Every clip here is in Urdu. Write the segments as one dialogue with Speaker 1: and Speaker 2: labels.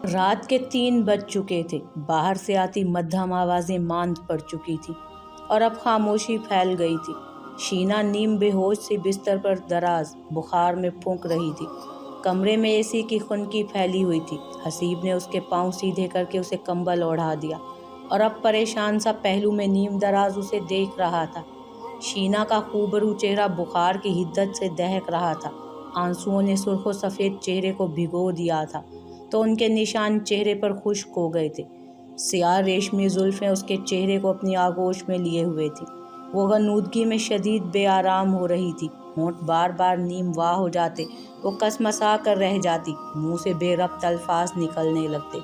Speaker 1: رات کے 3 بج چکے تھے۔ باہر سے آتی مدھم آوازیں ماند پڑ چکی تھیں اور اب خاموشی پھیل گئی تھی۔ شینا نیم بے ہوش سی بستر پر دراز بخار میں پھونک رہی تھی۔ کمرے میں اے سی کی خنکی پھیلی ہوئی تھی۔ حسیب نے اس کے پاؤں سیدھے کر کے اسے کمبل اوڑھا دیا اور اب پریشان سا پہلو میں نیم دراز اسے دیکھ رہا تھا۔ شینا کا خوبرو چہرہ بخار کی حدت سے دہک رہا تھا۔ آنسوؤں نے سرخ و سفید چہرے کو بھگو دیا تھا تو ان کے نشان چہرے پر خشک ہو گئے تھے۔ سیاہ ریشمی زلفیں اس کے چہرے کو اپنی آغوش میں لیے ہوئے تھیں۔ وہ غنودگی میں شدید بے آرام ہو رہی تھی۔ ہونٹ بار بار نیم واہ ہو جاتے، وہ کسمسا کر رہ جاتی، منہ سے بے ربط الفاظ نکلنے لگتے۔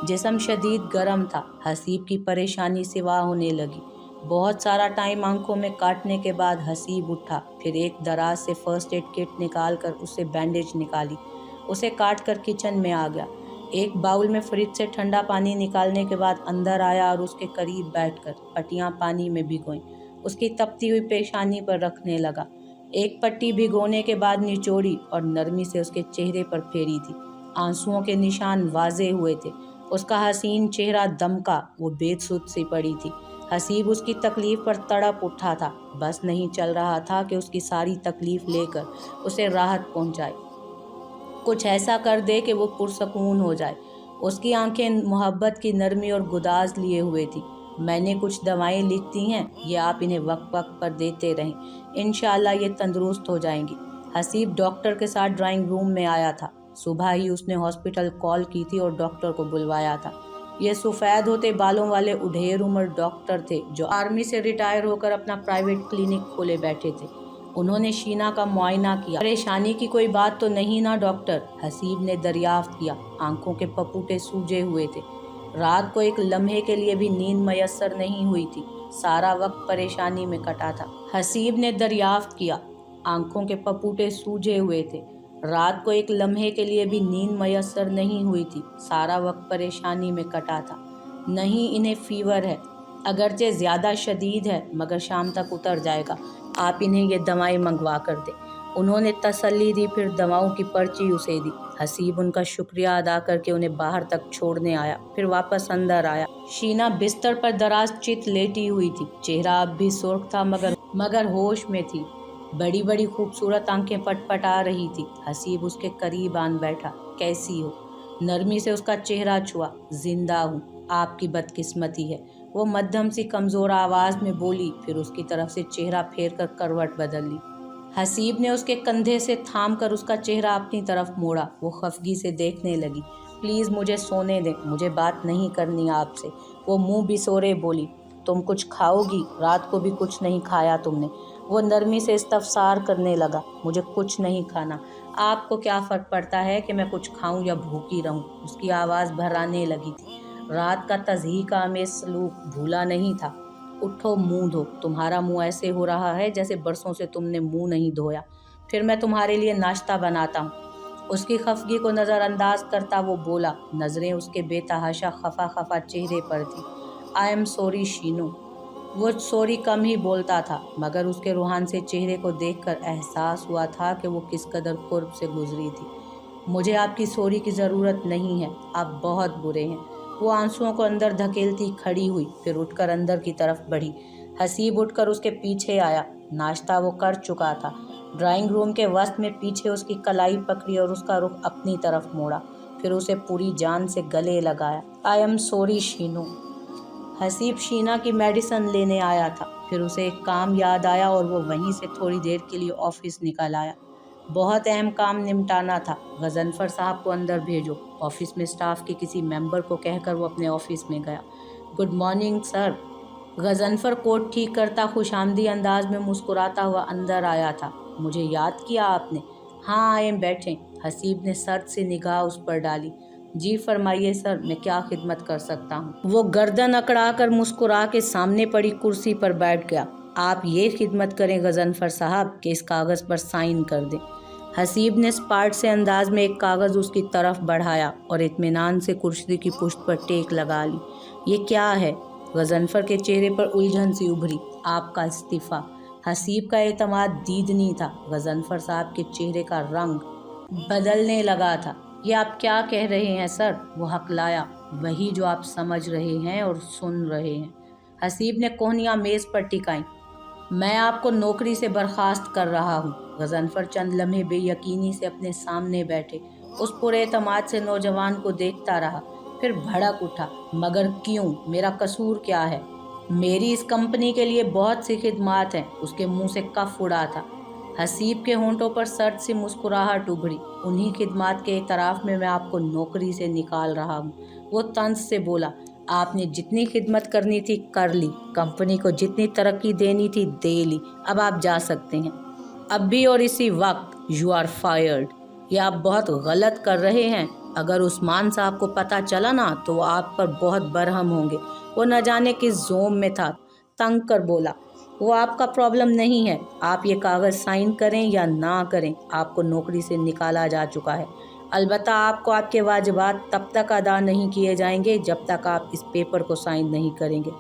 Speaker 1: جسم شدید گرم تھا۔ حسیب کی پریشانی سوا ہونے لگی۔ بہت سارا ٹائم آنکھوں میں کاٹنے کے بعد حسیب اٹھا، پھر ایک دراز سے فرسٹ ایڈ کٹ نکال کر اس سے بینڈیج نکالی، اسے کاٹ کر کچن میں آ گیا۔ ایک باؤل میں فریج سے ٹھنڈا پانی نکالنے کے بعد اندر آیا اور اس کے قریب بیٹھ کر پٹیاں پانی میں بھگوئیں، اس کی تپتی ہوئی پیشانی پر رکھنے لگا۔ ایک پٹی بھگونے کے بعد نچوڑی اور نرمی سے اس کے چہرے پر پھیری تھی۔ آنسوؤں کے نشان واضح ہوئے تھے۔ اس کا حسین چہرہ دمکا، وہ بے سود سی پڑی تھی۔ حسیب اس کی تکلیف پر تڑپ اٹھا تھا، بس نہیں چل رہا تھا کہ اس کی ساری تکلیف لے کر اسے راحت پہنچائے، کچھ ایسا کر دے کہ وہ پرسکون ہو جائے۔ اس کی آنکھیں محبت کی نرمی اور گداز لیے ہوئے تھی۔ میں نے کچھ دوائیں لکھ دی ہیں، یہ آپ انہیں وقت وقت پر دیتے رہیں، انشاءاللہ یہ تندرست ہو جائیں گی۔ حسیب ڈاکٹر کے ساتھ ڈرائنگ روم میں آیا تھا۔ صبح ہی اس نے ہاسپٹل کال کی تھی اور ڈاکٹر کو بلوایا تھا۔ یہ سفید ہوتے بالوں والے اڈھیر عمر ڈاکٹر تھے جو آرمی سے ریٹائر ہو کر اپنا پرائیویٹ کلینک کھولے بیٹھے تھے۔ انہوں نے شینا کا معائنہ کیا۔ پریشانی کی کوئی بات تو نہیں نا ڈاکٹر؟ حسیب نے دریافت کیا۔ آنکھوں کے پپوٹے سوجے ہوئے تھے۔ رات کو ایک لمحے کے لیے بھی نیند میسر نہیں ہوئی تھی، سارا وقت پریشانی میں کٹا تھا۔ حسیب نے دریافت کیا۔ آنکھوں کے پپوٹے سوجے ہوئے تھے۔ رات کو ایک لمحے کے لیے بھی نیند میسر نہیں ہوئی تھی، سارا وقت پریشانی میں کٹا تھا۔ نہیں، انہیں فیور ہے، اگرچہ زیادہ شدید ہے مگر شام تک اتر جائے گا، آپ انہیں یہ دوائیں منگوا کر دیں۔ انہوں نے تسلی دی، پھر دواؤں کی پرچی اسے دی۔ حسیب ان کا شکریہ ادا کر کے انہیں باہر تک چھوڑنے آیا، پھر واپس اندر آیا۔ شینا بستر پر دراز چت لیٹی ہوئی تھی، چہرہ اب بھی سرخ تھا مگر ہوش میں تھی۔ بڑی بڑی خوبصورت آنکھیں پٹ پٹ آ رہی تھی۔ حسیب اس کے قریب آن بیٹھا۔ کیسی ہو؟ نرمی سے اس کا چہرہ چھوا۔ زندہ ہوں، آپ کی بدقسمتی ہے، وہ مدھم سی کمزور آواز میں بولی، پھر اس کی طرف سے چہرہ پھیر کر کروٹ بدل لی۔ حسیب نے اس کے کندھے سے تھام کر اس کا چہرہ اپنی طرف موڑا۔ وہ خفگی سے دیکھنے لگی۔ پلیز مجھے سونے دیں، مجھے بات نہیں کرنی آپ سے، وہ منہ بسورے بولی۔ تم کچھ کھاؤ گی؟ رات کو بھی کچھ نہیں کھایا تم نے؟ وہ نرمی سے استفسار کرنے لگا۔ مجھے کچھ نہیں کھانا، آپ کو کیا فرق پڑتا ہے کہ میں کچھ کھاؤں یا بھوکی رہوں؟ اس کی آواز بھرانے لگی تھی۔ رات کا تضحیک آمیز سلوک بھولا نہیں تھا۔ اٹھو، منہ دھو، تمہارا منہ ایسے ہو رہا ہے جیسے برسوں سے تم نے منہ نہیں دھویا، پھر میں تمہارے لیے ناشتہ بناتا ہوں۔ اس کی خفگی کو نظر انداز کرتا وہ بولا، نظریں اس کے بے تحاشا خفا خفا چہرے پر تھی۔ I'm sorry Shino. وہ سوری کم ہی بولتا تھا مگر اس کے روحان سے چہرے کو دیکھ کر احساس ہوا تھا کہ وہ کس قدر قرب سے گزری تھی۔ مجھے آپ کی سوری کی ضرورت نہیں ہے، آپ بہت برے ہیں۔ وہ آنسوؤں کو اندر دھکیلتی کھڑی ہوئی، پھر اٹھ کر اندر کی طرف بڑھی۔ حسیب اٹھ کر اس کے پیچھے آیا۔ ناشتہ وہ کر چکا تھا۔ ڈرائنگ روم کے وسط میں پیچھے اس کی کلائی پکڑی اور اس کا رخ اپنی طرف موڑا، پھر اسے پوری جان سے گلے لگایا۔ I'm sorry Shino. Haseeb Sheena کی میڈیسن لینے آیا تھا، پھر اسے ایک کام یاد آیا اور وہ وہیں سے تھوڑی دیر کے لیے آفس نکل آیا۔ بہت اہم کام نمٹانا تھا۔ غضنفر صاحب کو اندر بھیجو۔ آفس میں اسٹاف کے کسی ممبر کو کہہ کر وہ اپنے آفس میں گیا۔ Good morning sir. Ghazanfar coat ٹھیک کرتا خوش آمدی انداز میں مسکراتا ہوا اندر آیا تھا۔ مجھے یاد کیا آپ نے؟ ہاں آئیں بیٹھیں۔ حسیب نے سرد سی نگاہ اس پر ڈالی۔ جی فرمائیے سر، میں کیا خدمت کر سکتا ہوں؟ وہ گردن اکڑا کر مسکرا کے سامنے پڑی کرسی پر بیٹھ گیا۔ آپ یہ خدمت کریں غضنفر صاحب کہ اس کاغذ پر سائن کر دیں۔ حسیب نے اسپارٹ سے انداز میں ایک کاغذ اس کی طرف بڑھایا اور اطمینان سے کرسی کی پشت پر ٹیک لگا لی۔ یہ کیا ہے؟ غضنفر کے چہرے پر الجھن سی ابھری۔ آپ کا استعفیٰ۔ حسیب کا اعتماد دیدنی تھا۔ غضنفر صاحب کے چہرے کا رنگ بدلنے لگا تھا۔ یہ آپ کیا کہہ رہے ہیں سر؟ وہ ہکلایا۔ وہی جو آپ سمجھ رہے ہیں اور سن رہے ہیں۔ حسیب نے کوہنیاں میز پر ٹکائیں۔ میں آپ کو نوکری سے برخاست کر رہا ہوں۔ غضنفر چند لمحے بے یقینی سے اپنے سامنے بیٹھے اس پر اعتماد سے نوجوان کو دیکھتا رہا، پھر بھڑک اٹھا۔ مگر کیوں؟ میرا قصور کیا ہے؟ میری اس کمپنی کے لیے بہت سی خدمات ہیں۔ اس کے منہ سے کف اڑا تھا۔ حسیب کے ہونٹوں پر سرد سی مسکراہٹ ابھری۔ انہی خدمات کے اعتراف میں آپ کو نوکری سے نکال رہا ہوں۔ وہ طنز سے بولا۔ آپ نے جتنی خدمت کرنی تھی کر لی، کمپنی کو جتنی ترقی دینی تھی دے لی، اب آپ جا سکتے ہیں۔ اب بھی اور اسی وقت۔ You are fired. یہ آپ بہت غلط کر رہے ہیں۔ اگر عثمان صاحب کو پتہ چلا نا تو وہ آپ پر بہت برہم ہوں گے۔ وہ نہ جانے کس زوم میں تھا، تنگ کر بولا۔ وہ آپ کا پرابلم نہیں ہے۔ آپ یہ کاغذ سائن کریں یا نہ کریں، آپ کو نوکری سے نکالا جا چکا ہے۔ البتہ آپ کو آپ کے واجبات تب تک ادا نہیں کیے جائیں گے جب تک آپ اس پیپر کو سائن نہیں کریں گے۔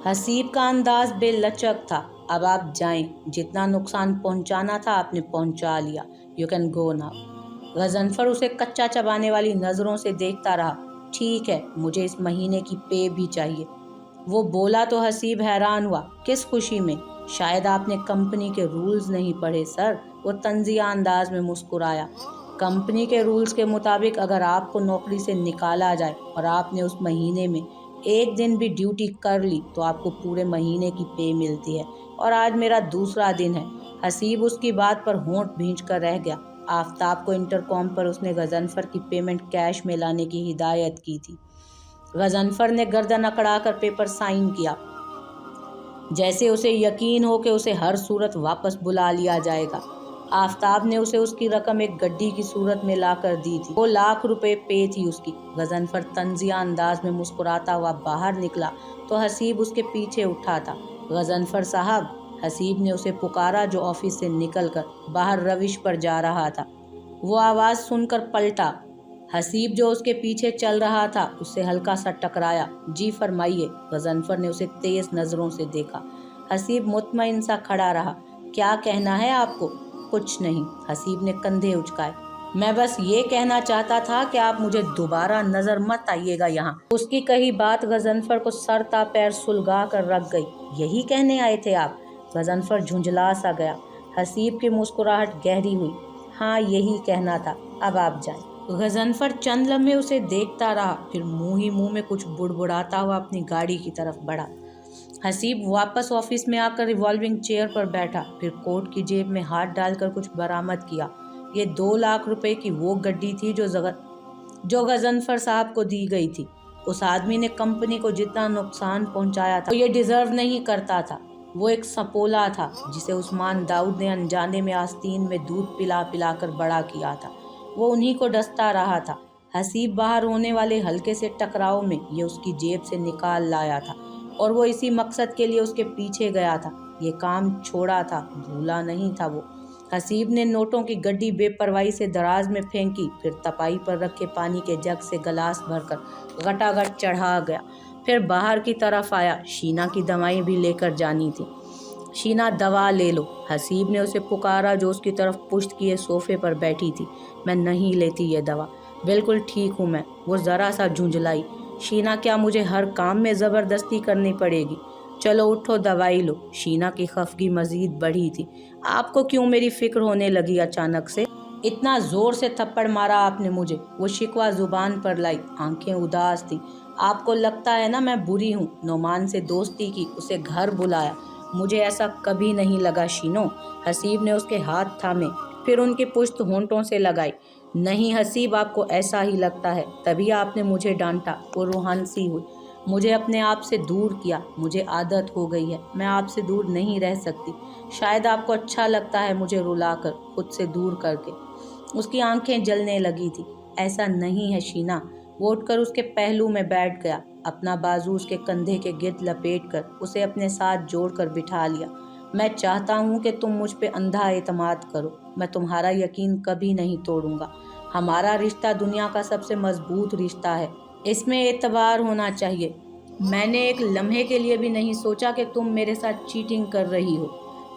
Speaker 1: حسیب کا انداز بے لچک تھا۔ اب آپ جائیں۔ جتنا نقصان پہنچانا تھا آپ نے پہنچا لیا۔ You can go now. Ghazanfar اسے کچا چبانے والی نظروں سے دیکھتا رہا۔ ٹھیک ہے، مجھے اس مہینے کی پے بھی چاہیے۔ وہ بولا تو حسیب حیران ہوا۔ کس خوشی میں؟ شاید آپ نے کمپنی کے رولز نہیں پڑھے سر۔ وہ طنزیہ انداز میں مسکرایا۔ کمپنی کے رولز کے مطابق اگر آپ کو نوکری سے نکالا جائے اور آپ نے اس مہینے میں ایک دن بھی ڈیوٹی کر لی تو آپ کو پورے مہینے کی پے ملتی ہے، اور آج میرا دوسرا دن ہے۔ حسیب اس کی بات پر ہونٹ بھینچ کر رہ گیا۔ آفتاب کو انٹرکام پر اس نے غضنفر کی پیمنٹ کیش میں لانے کی ہدایت کی تھی۔ غضنفر نے گردن اکڑا کر پیپر سائن کیا، جیسے اسے یقین ہو کہ اسے ہر صورت واپس بلا لیا جائے گا۔ آفتاب نے اسے اس کی رقم ایک گڈی کی صورت میں لا کر دی تھی۔ 2 لاکھ روپے پے تھی اس کی۔ غضنفر طنزیہ انداز میں مسکراتا ہوا باہر نکلا تو حسیب اس کے پیچھے اٹھا تھا۔ غضنفر صاحب، حسیب نے اسے پکارا جو آفس سے نکل کر باہر روش پر جا رہا تھا۔ وہ آواز سن کر پلٹا۔ حسیب جو اس کے پیچھے چل رہا تھا اس سے ہلکا سا ٹکرایا۔ جی فرمائیے۔ غضنفر نے اسے تیز نظروں سے دیکھا۔ حسیب مطمئن سا کھڑا رہا۔ کیا کہنا ہے آپ کو؟ کچھ نہیں، حسیب نے کندھے اچکائے۔ میں بس یہ کہنا چاہتا تھا کہ آپ مجھے دوبارہ نظر مت آئیے گا یہاں۔ اس کی کہی بات غضنفر کو سر تا پیر سلگا کر رکھ گئی۔ یہی کہنے آئے تھے آپ؟ غضنفر جھنجھلا سا گیا۔ حسیب کی مسکراہٹ گہری ہوئی۔ ہاں، یہی کہنا تھا۔ اب آپ جائیں۔ غضنفر چند لمحے اسے دیکھتا رہا، پھر منہ ہی منہ میں کچھ بڑبڑاتا ہوا اپنی گاڑی کی طرف بڑھا۔ حسیب واپس آفس میں آ کر ریوالونگ چیئر پر بیٹھا، پھر کوٹ کی جیب میں ہاتھ ڈال کر کچھ برآمد کیا۔ یہ 2 لاکھ روپے کی وہ گڈی تھی جو غضنفر صاحب کو دی گئی تھی۔ اس آدمی نے کمپنی کو جتنا نقصان پہنچایا تھا وہ یہ ڈیزرو نہیں کرتا تھا۔ وہ ایک سپولا تھا جسے عثمان داؤد نے انجانے میں آستین میں دودھ پلا پلا کر بڑا کیا تھا۔ وہ انہی کو ڈستا رہا تھا۔ حسیب باہر ہونے والے ہلکے سے ٹکراؤ میں یہ اس کی جیب سے نکال لایا تھا، اور وہ اسی مقصد کے لیے اس کے پیچھے گیا تھا۔ یہ کام چھوڑا تھا، بھولا نہیں تھا وہ۔ حسیب نے نوٹوں کی گڈی بے پرواہی سے دراز میں پھینکی، پھر تپائی پر رکھے پانی کے جگ سے گلاس بھر کر گٹاگٹ چڑھا گیا، پھر باہر کی طرف آیا۔ شینا کی دوائیں بھی لے کر جانی تھی۔ شینا، دوا لے لو۔ حسیب نے اسے پکارا جو اس کی طرف پشت کیے صوفے پر بیٹھی تھی۔ میں نہیں لیتی یہ دوا، بالکل ٹھیک ہوں میں۔ وہ ذرا سا جھنجھلائی۔ شینا، کیا مجھے ہر کام میں زبردستی کرنی پڑے گی؟ چلو اٹھو، دوائی لو۔ شینا کی خفگی مزید بڑھی تھی۔ آپ کو کیوں میری فکر ہونے لگی اچانک سے؟ اتنا زور سے تھپڑ مارا آپ نے مجھے؟ وہ شکوہ زبان پر لائی، آنکھیں اداس تھیں۔ آپ کو لگتا ہے نا میں بری ہوں؟ نعمان سے دوستی کی، اسے گھر بلایا۔ مجھے ایسا کبھی نہیں لگا شینو۔ حسیب نے اس کے ہاتھ تھامے، پھر ان کی پشت ہونٹوں سے لگائی۔ نہیں حسیب، آپ کو ایسا ہی لگتا ہے، تبھی آپ نے مجھے ڈانٹا۔ وہ روحان سی ہوئی۔ مجھے اپنے آپ سے دور کیا، مجھے عادت ہو گئی ہے، میں آپ سے دور نہیں رہ سکتی۔ شاید آپ کو اچھا لگتا ہے مجھے رلا کر، خود سے دور کر کے۔ اس کی آنکھیں جلنے لگی تھی۔ ایسا نہیں ہے شینا۔ وہ اٹھ کر اس کے پہلو میں بیٹھ گیا، اپنا بازو اس کے کندھے کے گرد لپیٹ کر اسے اپنے ساتھ جوڑ کر بٹھا لیا۔ میں چاہتا ہوں کہ تم مجھ پہ اندھا اعتماد کرو۔ میں تمہارا یقین کبھی نہیں توڑوں گا۔ ہمارا رشتہ دنیا کا سب سے مضبوط رشتہ ہے، اس میں اعتبار ہونا چاہیے۔ میں نے ایک لمحے کے لیے بھی نہیں سوچا کہ تم میرے ساتھ چیٹنگ کر رہی ہو۔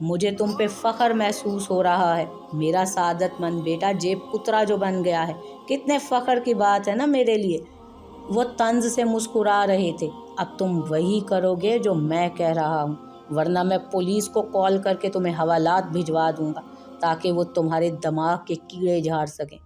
Speaker 1: مجھے تم پہ فخر محسوس ہو رہا ہے، میرا سعادت مند بیٹا جیب کترا جو بن گیا ہے، کتنے فخر کی بات ہے نا میرے لیے۔ وہ طنز سے مسکرا رہے تھے۔ اب تم وہی کرو گے جو میں کہہ رہا ہوں، ورنہ میں پولیس کو کال کر کے تمہیں حوالات بھجوا دوں گا تاکہ وہ تمہارے دماغ کے کیڑے جھاڑ سکیں۔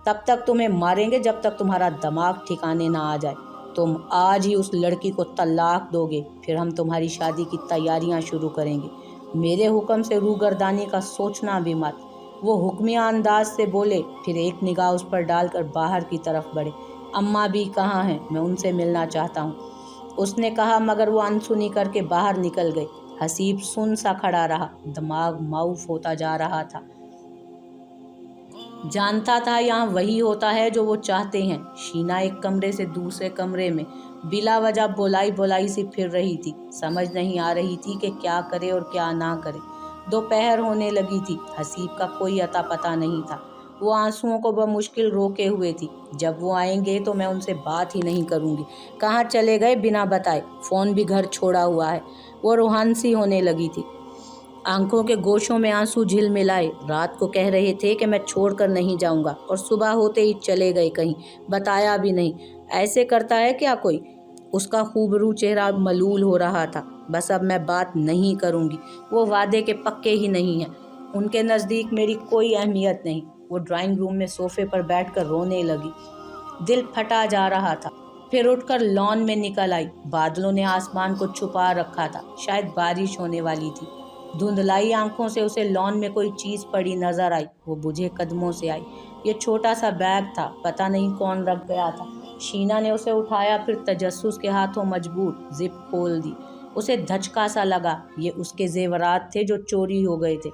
Speaker 1: تب تک تمہیں ماریں گے جب تک تمہارا دماغ ٹھکانے نہ آ جائے۔ تم آج ہی اس لڑکی کو طلاق دو گے، پھر ہم تمہاری شادی کی تیاریاں شروع کریں گے۔ میرے حکم سے روگردانی کا سوچنا بھی مت۔ وہ حکمیہ انداز سے بولے، پھر ایک نگاہ اس پر ڈال کر باہر کی طرف بڑھے۔ اماں بھی کہاں ہیں؟ میں ان سے ملنا چاہتا ہوں، اس نے کہا، مگر وہ انسنی کر کے باہر نکل گئی۔ حسیب سن سا کھڑا رہا، دماغ معاف ہوتا جا رہا تھا۔ جانتا تھا یہاں وہی ہوتا ہے جو وہ چاہتے ہیں۔ شینا ایک کمرے سے دوسرے کمرے میں بلا وجہ بولائی سی پھر رہی تھی۔ سمجھ نہیں آ رہی تھی کہ کیا کرے اور کیا نہ کرے۔ دوپہر ہونے لگی تھی، حسیب کا کوئی اتا پتہ نہیں تھا۔ وہ آنسوؤں کو بمشکل روکے ہوئے تھی۔ جب وہ آئیں گے تو میں ان سے بات ہی نہیں کروں گی۔ کہاں چلے گئے بنا بتائے؟ فون بھی گھر چھوڑا ہوا ہے۔ وہ روحان سی ہونے لگی تھی، آنکھوں کے گوشوں میں آنسو جھلملائے۔ رات کو کہہ رہے تھے کہ میں چھوڑ کر نہیں جاؤں گا، اور صبح ہوتے ہی چلے گئے کہیں، بتایا بھی نہیں۔ ایسے کرتا ہے کیا کوئی؟ اس کا خوبرو چہرہ ملول ہو رہا تھا۔ بس اب میں بات نہیں کروں گی، وہ وعدے کے پکے ہی نہیں ہیں، ان کے نزدیک میری کوئی اہمیت نہیں۔ وہ ڈرائنگ روم میں صوفے پر بیٹھ کر رونے لگی، دل پھٹا جا رہا تھا۔ پھر اٹھ کر لان میں نکل آئی۔ بادلوں نے آسمان کو چھپا رکھا تھا، شاید بارش ہونے والی تھی۔ دھندلائی آنکھوں سے اسے لان میں کوئی چیز پڑی نظر آئی۔ وہ بجھے قدموں سے آئی۔ یہ چھوٹا سا بیگ تھا، پتہ نہیں کون رکھ گیا تھا۔ شینا نے اسے اٹھایا، پھر تجسس کے ہاتھوں مجبور زپ کھول دی۔ اسے دھچکا سا لگا، یہ اس کے زیورات تھے جو چوری ہو گئے تھے،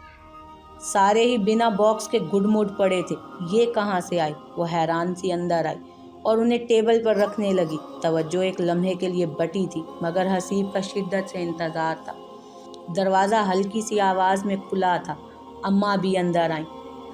Speaker 1: سارے ہی بنا باکس کے گڈ مڈ پڑے تھے۔ یہ کہاں سے آئے؟ وہ حیران سی اندر آئی اور انہیں ٹیبل پر رکھنے لگی۔ توجہ ایک لمحے کے لیے بٹی تھی، مگر حسیب کا شدت سے انتظار تھا۔ دروازہ ہلکی سی آواز میں کھلا تھا۔ اماں بھی اندر آئیں۔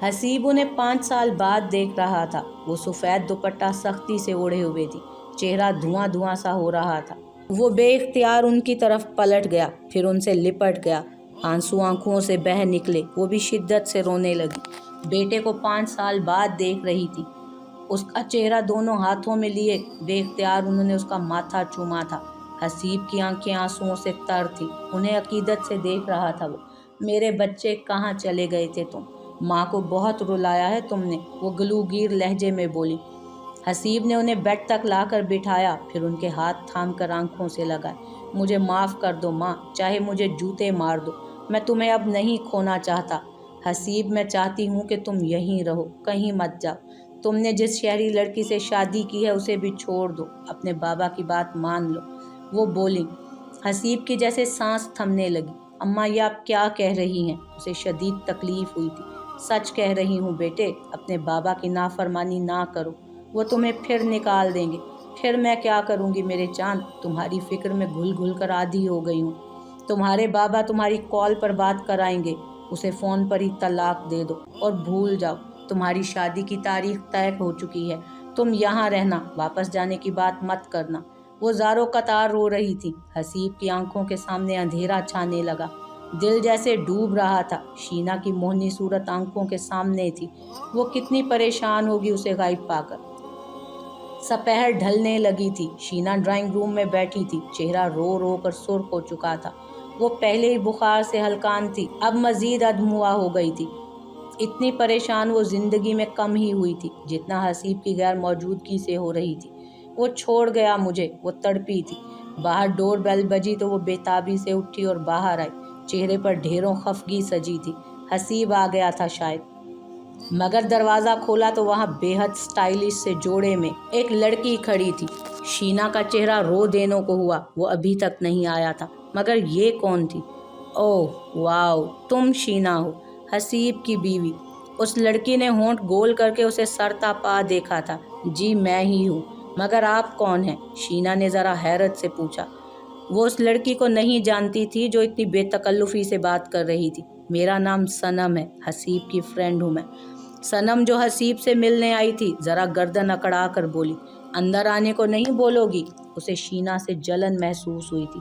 Speaker 1: حسیب انہیں 5 سال بعد دیکھ رہا تھا۔ وہ سفید دوپٹہ سختی سے اوڑھے ہوئے تھی، چہرہ دھواں دھواں سا ہو رہا تھا۔ وہ بے اختیار ان کی طرف پلٹ گیا، پھر ان سے لپٹ گیا۔ آنسو آنکھوں سے بہہ نکلے۔ وہ بھی شدت سے رونے لگی۔ بیٹے کو 5 سال بعد دیکھ رہی تھی، اس کا چہرہ دونوں ہاتھوں میں لیے بے اختیار انہوں نے اس کا ماتھا چوما تھا۔ حسیب کی آنکھیں آنسوؤں سے تر تھیں، انہیں عقیدت سے دیکھ رہا تھا وہ۔ میرے بچے کہاں چلے گئے تھے تم؟ ماں کو بہت رلایا ہے تم نے، وہ گلوگیر لہجے میں بولی۔ حسیب نے انہیں بیڈ تک لا کر بٹھایا، پھر ان کے ہاتھ تھام کر آنکھوں سے لگائے۔ مجھے معاف کر دو ماں، چاہے مجھے جوتے مار دو، میں تمہیں اب نہیں کھونا چاہتا۔ حسیب، میں چاہتی ہوں کہ تم یہیں رہو، کہیں مت جاؤ۔ تم نے جس شہری لڑکی سے شادی کی ہے اسے بھی چھوڑ دو، اپنے بابا کی بات مان لو، وہ بولی۔ حسیب کی جیسے سانس تھمنے لگی۔ اماں، یہ آپ کیا کہہ رہی ہیں؟ اسے شدید تکلیف ہوئی تھی۔ سچ کہہ رہی ہوں بیٹے، اپنے بابا کی نافرمانی نہ کرو، وہ تمہیں پھر نکال دیں گے۔ پھر میں کیا کروں گی میرے چاند؟ تمہاری فکر میں گھل گھل کر عادی ہو گئی ہوں۔ تمہارے بابا تمہاری کال پر بات کرائیں گے، اسے فون پر ہی طلاق دے دو اور بھول جاؤ۔ تمہاری شادی کی تاریخ طے ہو چکی ہے، تم یہاں رہنا، واپس جانے کی بات مت کرنا۔ وہ زاروں قطار رو رہی تھی۔ حسیب کی آنکھوں کے سامنے اندھیرا چھانے لگا، دل جیسے ڈوب رہا تھا۔ شینا کی موہنی صورت آنکھوں کے سامنے تھی، وہ کتنی پریشان ہوگی اسے غائب پا کر۔ سپہر ڈھلنے لگی تھی۔ شینا ڈرائنگ روم میں بیٹھی تھی، چہرہ رو رو کر سرخ ہو چکا تھا۔ وہ پہلے ہی بخار سے ہلکان تھی، اب مزید ادھموا ہو گئی تھی۔ اتنی پریشان وہ زندگی میں کم ہی ہوئی تھی جتنا حسیب کی غیر موجودگی سے ہو رہی تھی۔ وہ چھوڑ گیا مجھے، وہ تڑپی تھی۔ باہر ڈور بیل بجی تو وہ بے تابی سے اٹھی اور باہر آئی، چہرے پر ڈھیروں خفگی سجی تھی۔ حسیب آ گیا تھا شاید، مگر دروازہ کھولا تو وہاں بے حد سٹائلش سے جوڑے میں ایک لڑکی کھڑی تھی۔ شینا کا چہرہ رو دینوں کو ہوا، وہ ابھی تک نہیں آیا تھا، مگر یہ کون تھی؟ اوہ واو، تم شینا ہو، حسیب کی بیوی۔ اس لڑکی نے ہونٹ گول کر کے اسے سرتا پا دیکھا تھا۔ جی میں ہی ہوں، مگر آپ کون ہیں؟ شینا نے ذرا حیرت سے پوچھا۔ وہ اس لڑکی کو نہیں جانتی تھی جو اتنی بے تکلفی سے بات کر رہی تھی۔ میرا نام صنم ہے، حسیب کی فرینڈ ہوں میں۔ صنم جو حسیب سے ملنے آئی تھی ذرا گردن اکڑا کر بولی۔ اندر آنے کو نہیں بولو گی؟ اسے شینا سے جلن محسوس ہوئی تھی۔